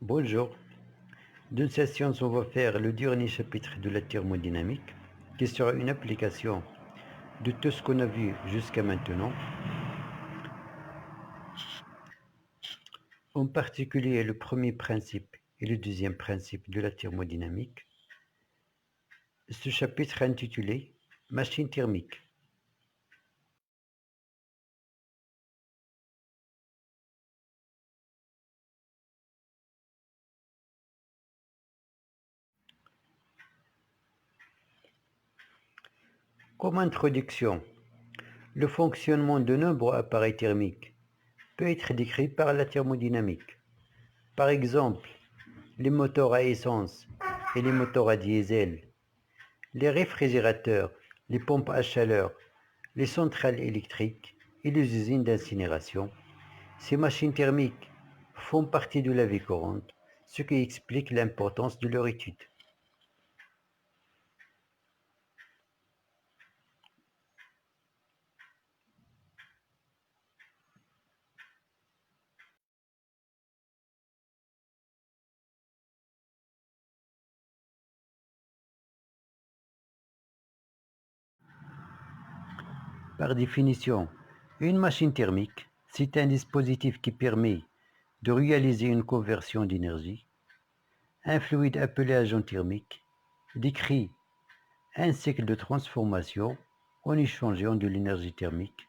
Bonjour. Dans cette séance, on va faire le dernier chapitre de la thermodynamique, qui sera une application de tout ce qu'on a vu jusqu'à maintenant, en particulier le premier principe et le deuxième principe de la thermodynamique. Ce chapitre est intitulé Machine thermique. Comme introduction, le fonctionnement de nombreux appareils thermiques peut être décrit par la thermodynamique. Par exemple, les moteurs à essence et les moteurs à diesel, les réfrigérateurs, les pompes à chaleur, les centrales électriques et les usines d'incinération. Ces machines thermiques font partie de la vie courante, ce qui explique l'importance de leur étude. Par définition, une machine thermique, c'est un dispositif qui permet de réaliser une conversion d'énergie. Un fluide appelé agent thermique décrit un cycle de transformation en échangeant de l'énergie thermique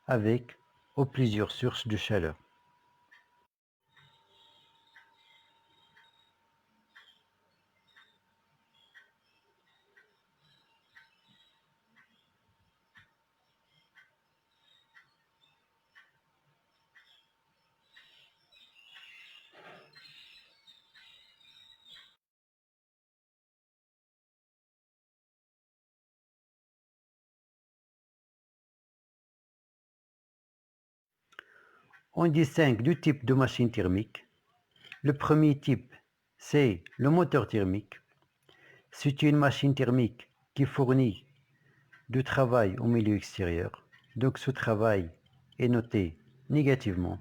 avec ou plusieurs sources de chaleur. On distingue deux types de machines thermiques. Le premier type, c'est le moteur thermique. C'est une machine thermique qui fournit du travail au milieu extérieur. Donc ce travail est noté négativement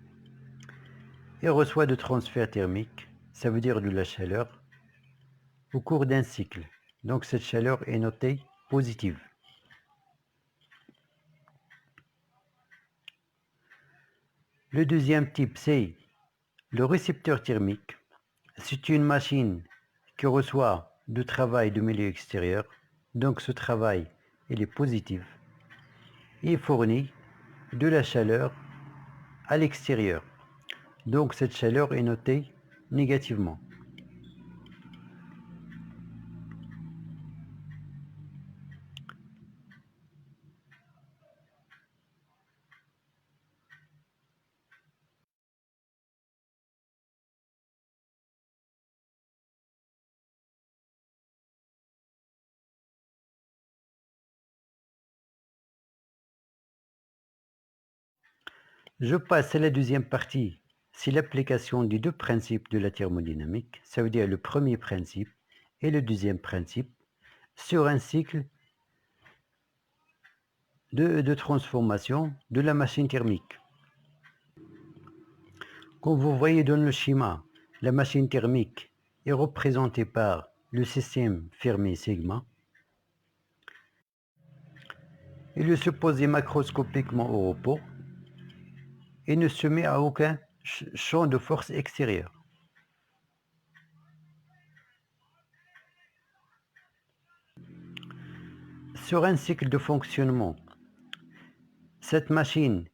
et reçoit de transfert thermique, ça veut dire de la chaleur, au cours d'un cycle. Donc cette chaleur est notée positive. Le deuxième type, c'est le récepteur thermique. C'est une machine qui reçoit du travail du milieu extérieur. Donc ce travail, il est positif. Il fournit de la chaleur à l'extérieur. Donc cette chaleur est notée négativement. Je passe à la deuxième partie. C'est l'application des deux principes de la thermodynamique, ça veut dire le premier principe et le deuxième principe, sur un cycle de transformation de la machine thermique. Comme vous voyez dans le schéma, la machine thermique est représentée par le système fermé sigma et le supposé macroscopiquement au repos et ne se met à aucun champ de force extérieur. Sur un cycle de fonctionnement, cette machine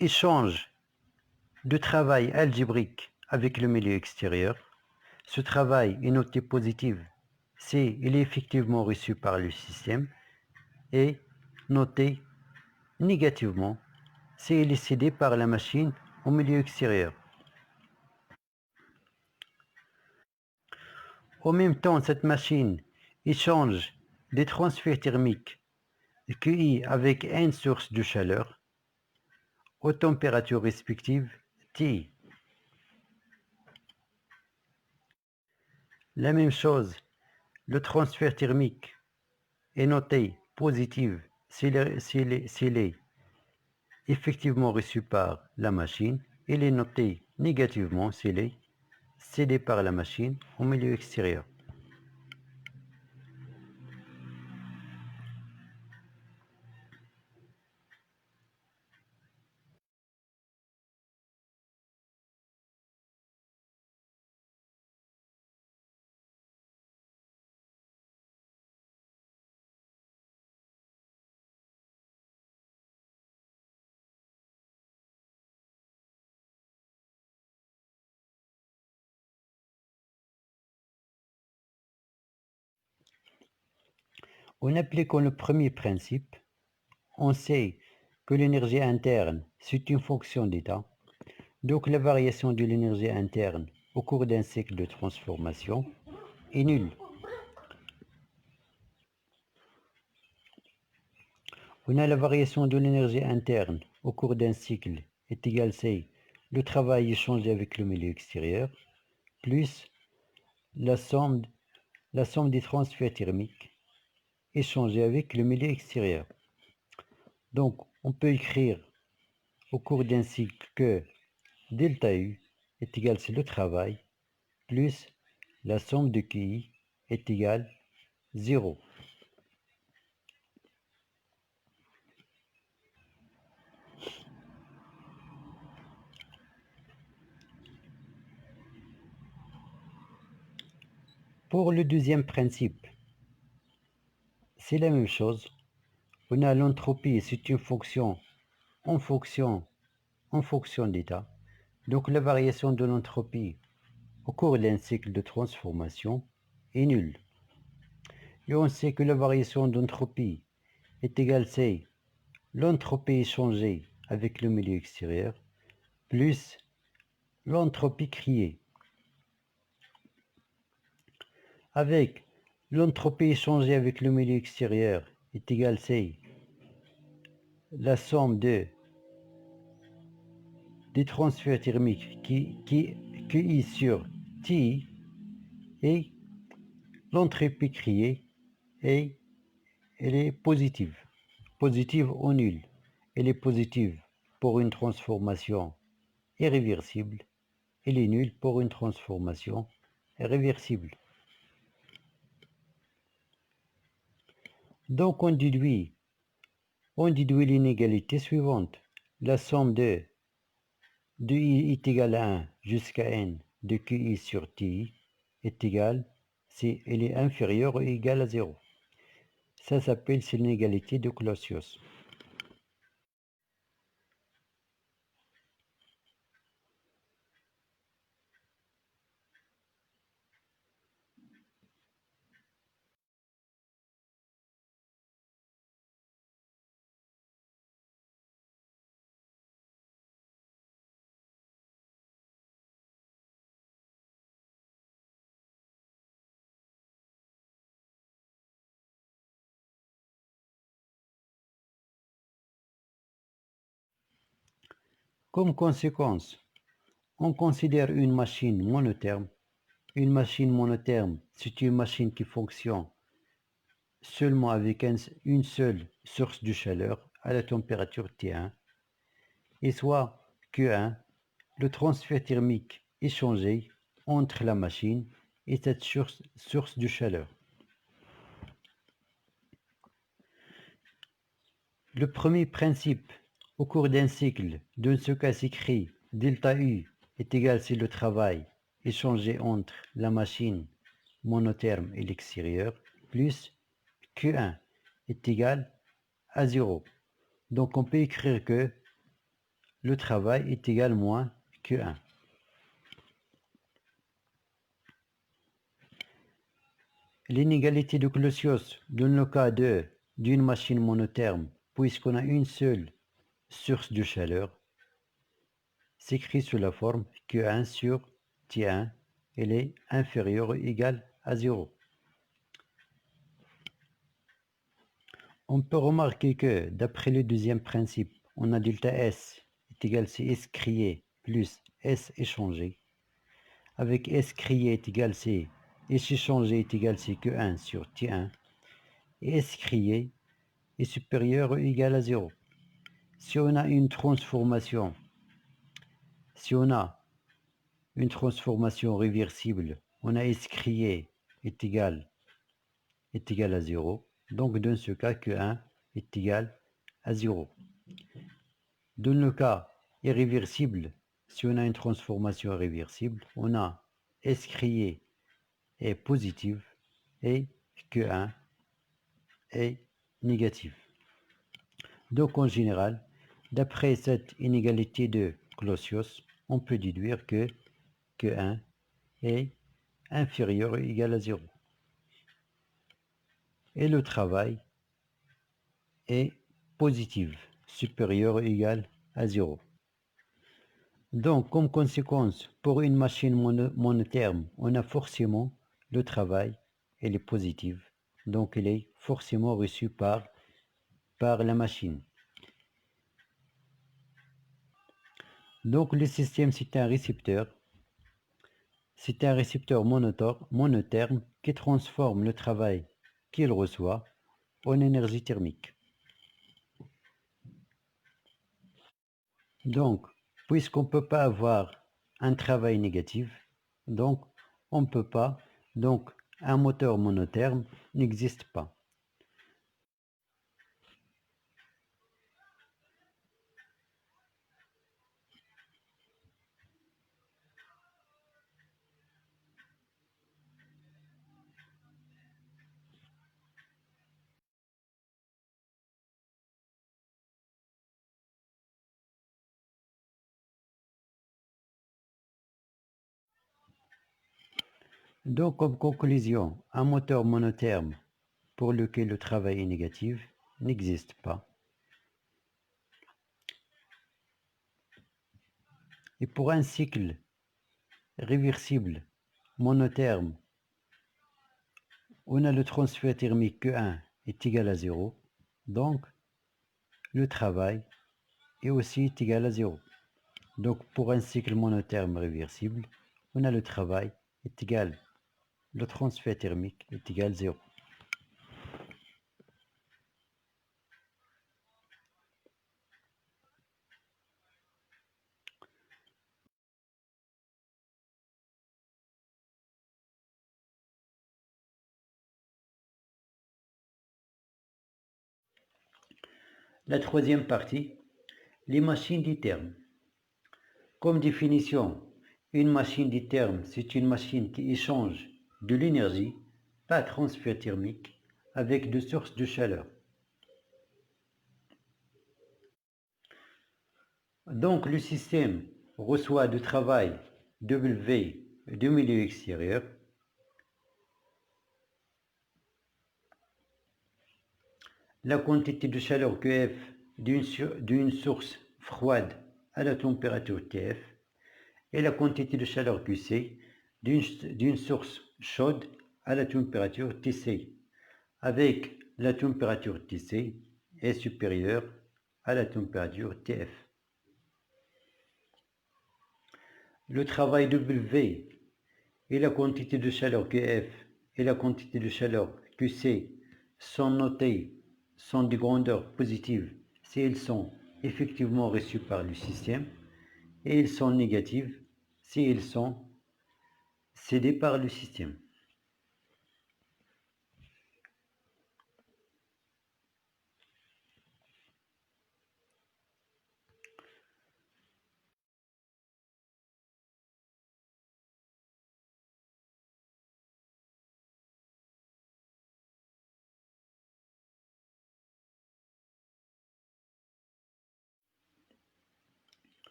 échange de travail algébrique avec le milieu extérieur. Ce travail est noté positif si il est effectivement reçu par le système et noté négativement si il est cédé par la machine au milieu extérieur. En même temps, cette machine échange des transferts thermiques QI avec une source de chaleur aux températures respectives T. La même chose, le transfert thermique est noté positif s'il est effectivement reçu par la machine. Il est noté négativement s'il cédé par la machine au milieu extérieur. En appliquant le premier principe, on sait que l'énergie interne, c'est une fonction d'état. Donc la variation de l'énergie interne au cours d'un cycle de transformation est nulle. On a la variation de l'énergie interne au cours d'un cycle est égale à le travail échangé avec le milieu extérieur plus la somme des transferts thermiques échangés avec le milieu extérieur. Donc on peut écrire au cours d'un cycle que delta U est égal à le travail plus la somme de QI est égale 0. Pour le deuxième principe, c'est la même chose. On a l'entropie, c'est une fonction en fonction d'état. Donc la variation de l'entropie au cours d'un cycle de transformation est nulle. Et on sait que la variation d'entropie est égale à l'entropie échangée avec le milieu extérieur plus l'entropie créée. Avec l'entropie échangée avec le milieu extérieur est égale à la somme des transferts thermiques QI sur TI et l'entropie créée et elle est positive. Positive ou nulle. Elle est positive pour une transformation irréversible. Elle est nulle pour une transformation réversible. Donc on déduit l'inégalité suivante. La somme de I est égale à 1 jusqu'à n de QI sur TI est égale si elle est inférieure ou égale à 0. Ça s'appelle l'inégalité de Clausius. Comme conséquence, on considère une machine monotherme. Une machine monotherme, c'est une machine qui fonctionne seulement avec une seule source de chaleur à la température T1, et soit Q1, le transfert thermique échangé entre la machine et cette source de chaleur. Le premier principe, au cours d'un cycle, dans ce cas s'écrit delta U est égal à le travail échangé entre la machine monotherme et l'extérieur, plus Q1 est égal à 0. Donc on peut écrire que le travail est égal moins Q1. L'inégalité de Clausius dans le cas d'une machine monotherme, puisqu'on a une seule source de chaleur, s'écrit sous la forme Q1 sur T1, elle est inférieure ou égale à 0. On peut remarquer que, d'après le deuxième principe, on a delta S est égal à S créé plus S échangé. Avec S créé est égal à S échangé est égal à Q1 sur T1. Et S créé est supérieur ou égal à 0. Si on a une transformation, si on a une transformation réversible, on a S crié est égal à 0. Donc dans ce cas, Q1 est égal à 0. Dans le cas irréversible, si on a une transformation irréversible, on a S crié est positive et Q1 est négatif. Donc en général, d'après cette inégalité de Clausius, on peut déduire que Q1 est inférieur ou égal à 0. Et le travail est positif, supérieur ou égal à 0. Donc, comme conséquence, pour une machine monotherme, on a forcément le travail, elle est positive. Donc, elle est forcément reçue par la machine. Donc, le système, c'est un récepteur. C'est un récepteur monotherme qui transforme le travail qu'il reçoit en énergie thermique. Donc, puisqu'on ne peut pas avoir un travail négatif, donc on ne peut pas, donc un moteur monotherme n'existe pas. Donc, comme conclusion, un moteur monotherme pour lequel le travail est négatif n'existe pas. Et pour un cycle réversible monotherme, on a le transfert thermique Q1 est égal à 0, donc le travail est aussi égal à 0. Donc pour un cycle monotherme réversible, on a le travail est égal, le transfert thermique est égal à 0. La troisième partie, les machines dithermes. Comme définition, une machine ditherme, c'est une machine qui échange de l'énergie, pas transfert thermique, avec deux sources de chaleur. Donc le système reçoit du travail W du milieu extérieur. La quantité de chaleur QF d'une source froide à la température TF et la quantité de chaleur QC d'une source chaude à la température TC, avec la température TC est supérieure à la température TF. Le travail W et la quantité de chaleur QF et la quantité de chaleur QC sont de grandeur positive si elles sont effectivement reçues par le système et elles sont négatives si elles sont cédées par le système.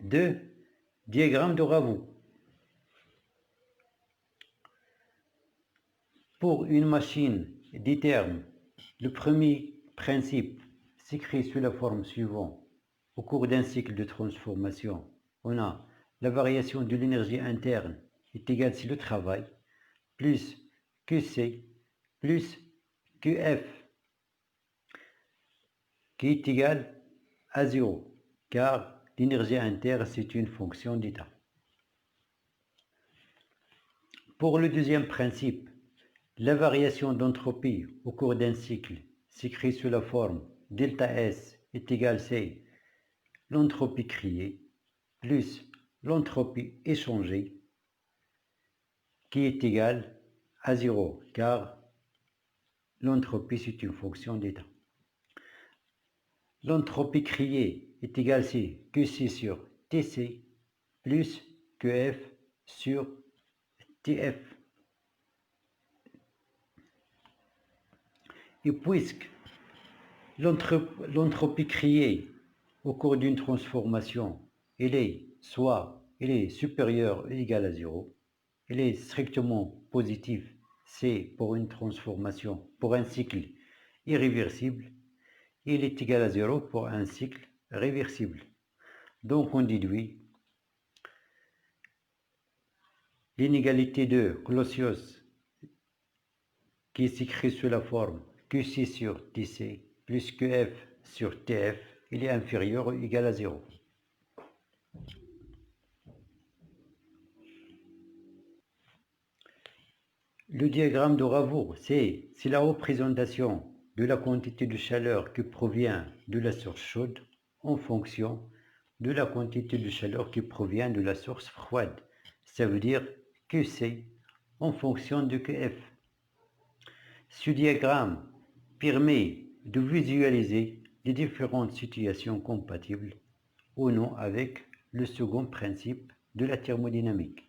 Deux, diagramme de Raveau. Pour une machine ditherme, le premier principe s'écrit sous la forme suivante. Au cours d'un cycle de transformation, on a la variation de l'énergie interne est égale si le travail plus QC plus QF qui est égal à 0 car l'énergie interne c'est une fonction d'état. Pour le deuxième principe, la variation d'entropie au cours d'un cycle s'écrit sous la forme delta S est égal C l'entropie créée plus l'entropie échangée qui est égale à 0, car l'entropie c'est une fonction d'état. L'entropie créée est égale à QC sur TC plus QF sur TF. Et puisque l'entropie créée au cours d'une transformation, elle est supérieure ou égale à 0, elle est strictement positive, c'est pour une transformation, pour un cycle irréversible, il est égal à 0 pour un cycle réversible. Donc on déduit l'inégalité de Clausius qui s'écrit sous la forme QC sur TC plus QF sur TF, il est inférieur ou égal à 0. Le diagramme de Ravoux, c'est la représentation de la quantité de chaleur qui provient de la source chaude en fonction de la quantité de chaleur qui provient de la source froide. Ça veut dire QC en fonction de QF. Ce diagramme permet de visualiser les différentes situations compatibles ou non avec le second principe de la thermodynamique.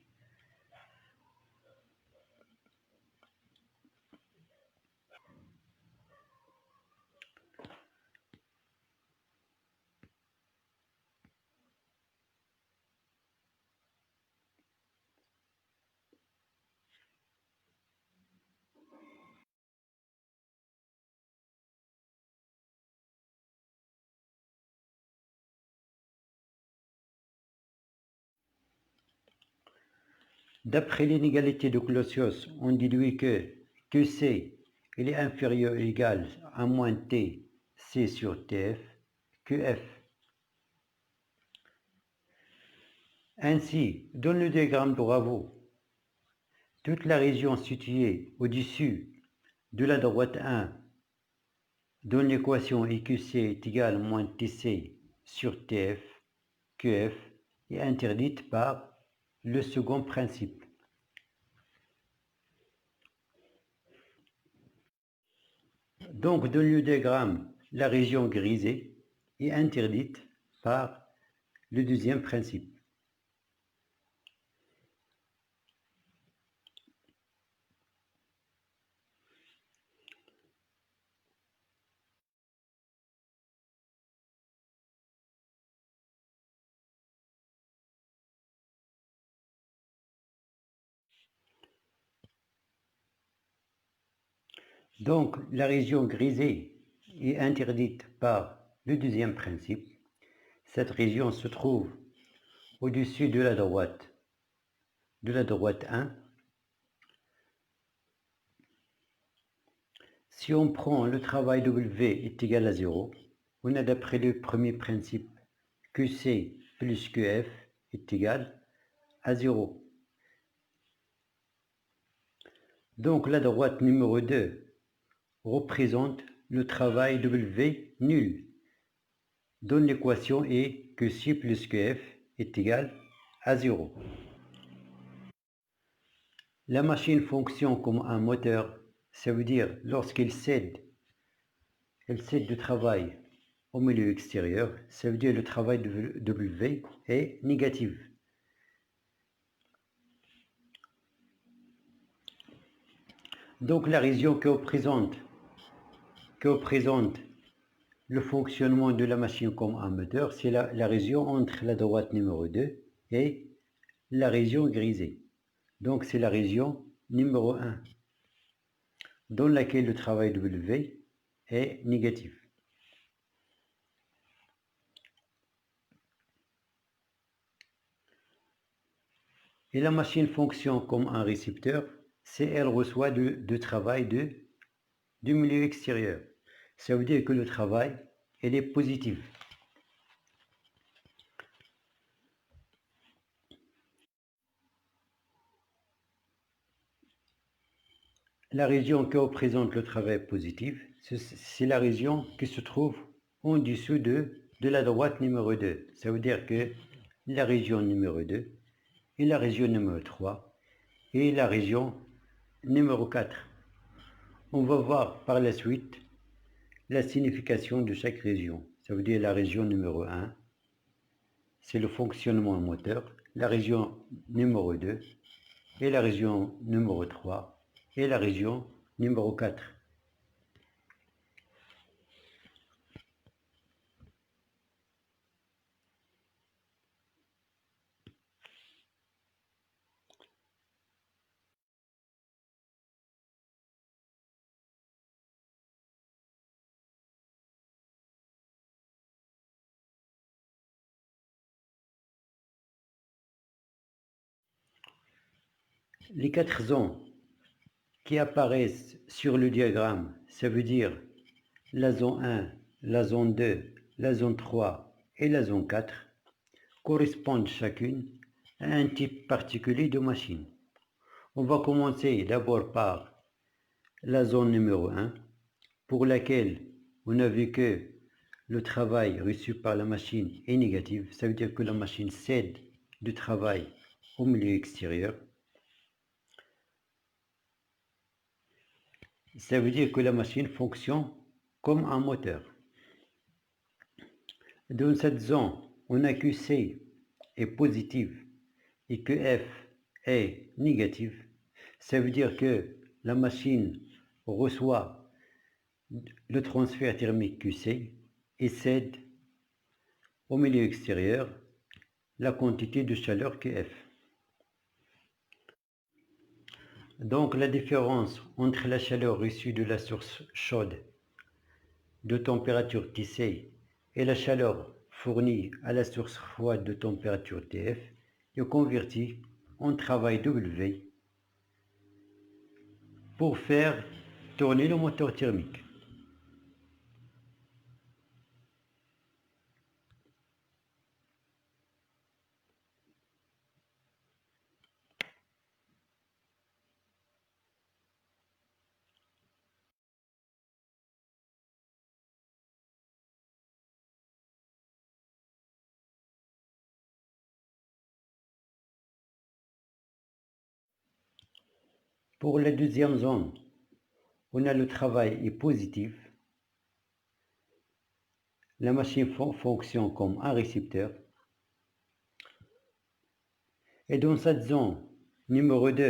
D'après l'inégalité de Clausius, on déduit que QC est inférieur ou égal à moins T C sur TF, QF. Ainsi, dans le diagramme de Ravoux, toute la région située au-dessus de la droite 1 dont l'équation EQC est égale à moins TC sur TF, QF est interdite par le second principe. Donc, dans le diagramme, la région grisée est interdite par le deuxième principe. Donc, la région grisée est interdite par le deuxième principe. Cette région se trouve au-dessus de la droite 1. Si on prend le travail W est égal à 0, on a d'après le premier principe QC plus QF est égal à 0. Donc la droite numéro 2 représente le travail W nul, dont l'équation est QC plus QF est égal à 0. La machine fonctionne comme un moteur, ça veut dire lorsqu'elle cède du travail au milieu extérieur, ça veut dire le travail de W est négatif. Donc la région qui représente le fonctionnement de la machine comme un moteur, c'est la région entre la droite numéro 2 et la région grisée. Donc c'est la région numéro 1, dans laquelle le travail W est négatif. Et la machine fonctionne comme un récepteur, c'est elle reçoit du travail du milieu extérieur. Ça veut dire que le travail, il est positif. La région qui représente le travail positif, c'est la région qui se trouve en dessous de la droite numéro 2. Ça veut dire que la région numéro 2, et la région numéro 3, et la région numéro 4. On va voir par la suite la signification de chaque région. Ça veut dire la région numéro 1, c'est le fonctionnement moteur, la région numéro 2, et la région numéro 3, et la région numéro 4. Les 4 zones qui apparaissent sur le diagramme, ça veut dire la zone 1, la zone 2, la zone 3 et la zone 4, correspondent chacune à un type particulier de machine. On va commencer d'abord par la zone numéro 1, pour laquelle on a vu que le travail reçu par la machine est négatif. Ça veut dire que la machine cède du travail au milieu extérieur. Ça veut dire que la machine fonctionne comme un moteur. Dans cette zone, on a que C est positive et que F est négative. Ça veut dire que la machine reçoit le transfert thermique QC et cède au milieu extérieur la quantité de chaleur QF. Donc la différence entre la chaleur reçue de la source chaude de température TC et la chaleur fournie à la source froide de température TF est convertie en travail W pour faire tourner le moteur thermique. Pour la deuxième zone, on a le travail est positif. La machine fonctionne comme un récepteur. Et dans cette zone numéro 2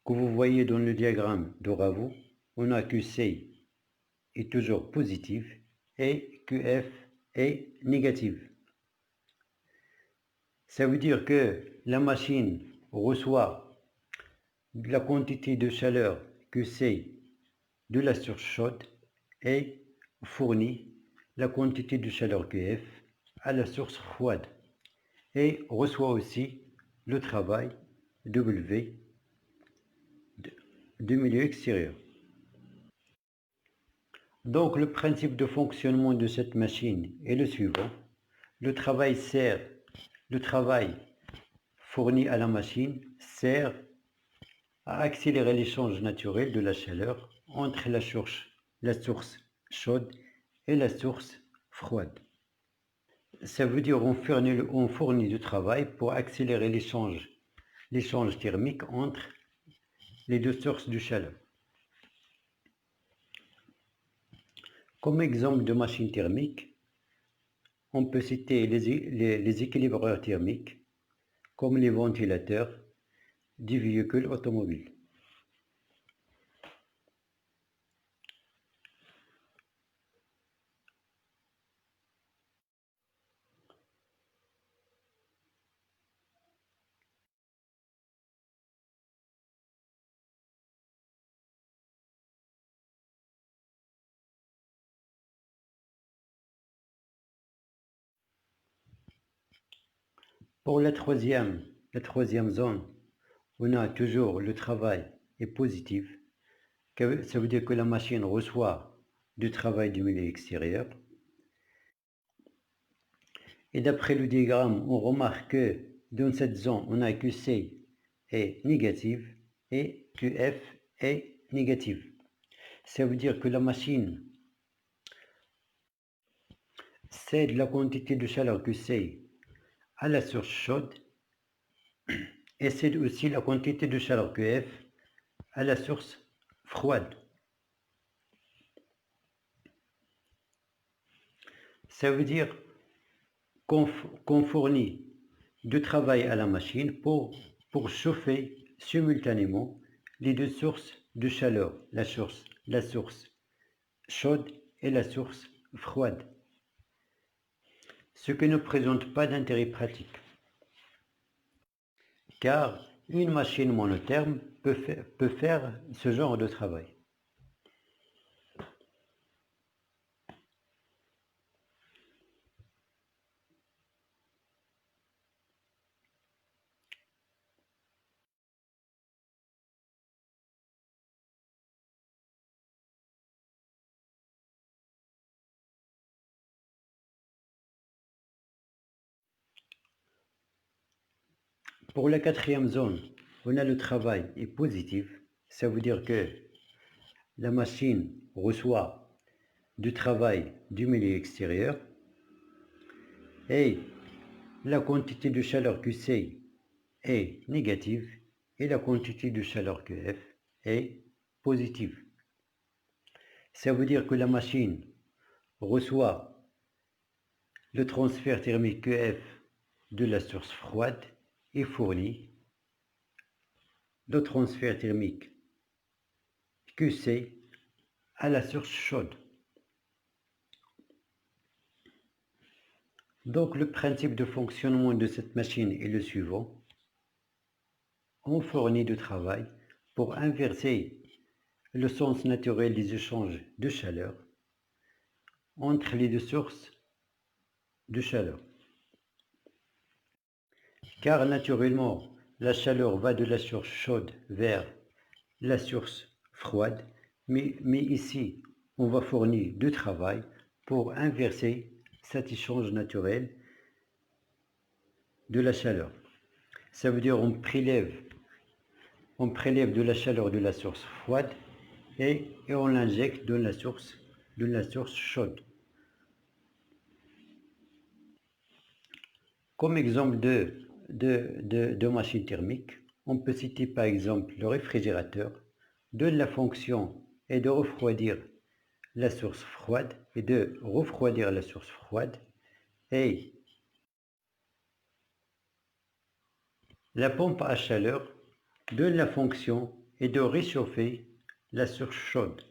que vous voyez dans le diagramme de Ravo, on a que C est toujours positif et que F est négative. Ça veut dire que la machine reçoit la quantité de chaleur que C de la source chaude et fournit la quantité de chaleur que F à la source froide et reçoit aussi le travail W du milieu extérieur. Donc le principe de fonctionnement de cette machine est le suivant. Le travail fourni à la machine sert à accélérer l'échange naturel de la chaleur entre la source chaude et la source froide. Ça veut dire on fournit du travail pour accélérer l'échange thermique entre les deux sources de chaleur. Comme exemple de machine thermique, on peut citer les équilibreurs thermiques, comme les ventilateurs des véhicules automobiles. Pour la troisième zone, on a toujours le travail est positif. Ça veut dire que la machine reçoit du travail du milieu extérieur. Et d'après le diagramme, on remarque que dans cette zone, on a que C est négative et que F est négative. Ça veut dire que la machine cède la quantité de chaleur que C à la source chaude et c'est aussi la quantité de chaleur QF à la source froide. Ça veut dire qu'on fournit du travail à la machine pour chauffer simultanément les deux sources de chaleur, la source chaude et la source froide, ce qui ne présente pas d'intérêt pratique, car une machine monotherme peut faire ce genre de travail. Pour la quatrième zone, on a le travail est positif, ça veut dire que la machine reçoit du travail du milieu extérieur et la quantité de chaleur QC est négative et la quantité de chaleur QF est positive. Ça veut dire que la machine reçoit le transfert thermique QF de la source froide et fournit le transfert thermique QC à la source chaude. Donc le principe de fonctionnement de cette machine est le suivant. On fournit du travail pour inverser le sens naturel des échanges de chaleur entre les deux sources de chaleur. Car naturellement, la chaleur va de la source chaude vers la source froide, mais ici, on va fournir du travail pour inverser cet échange naturel de la chaleur. Ça veut dire on prélève de la chaleur de la source froide et on l'injecte dans la source chaude. Comme exemple de machine thermique, on peut citer par exemple le réfrigérateur, dont la fonction est de refroidir la source froide et de refroidir la source froide, et la pompe à chaleur dont la fonction est de réchauffer la source chaude.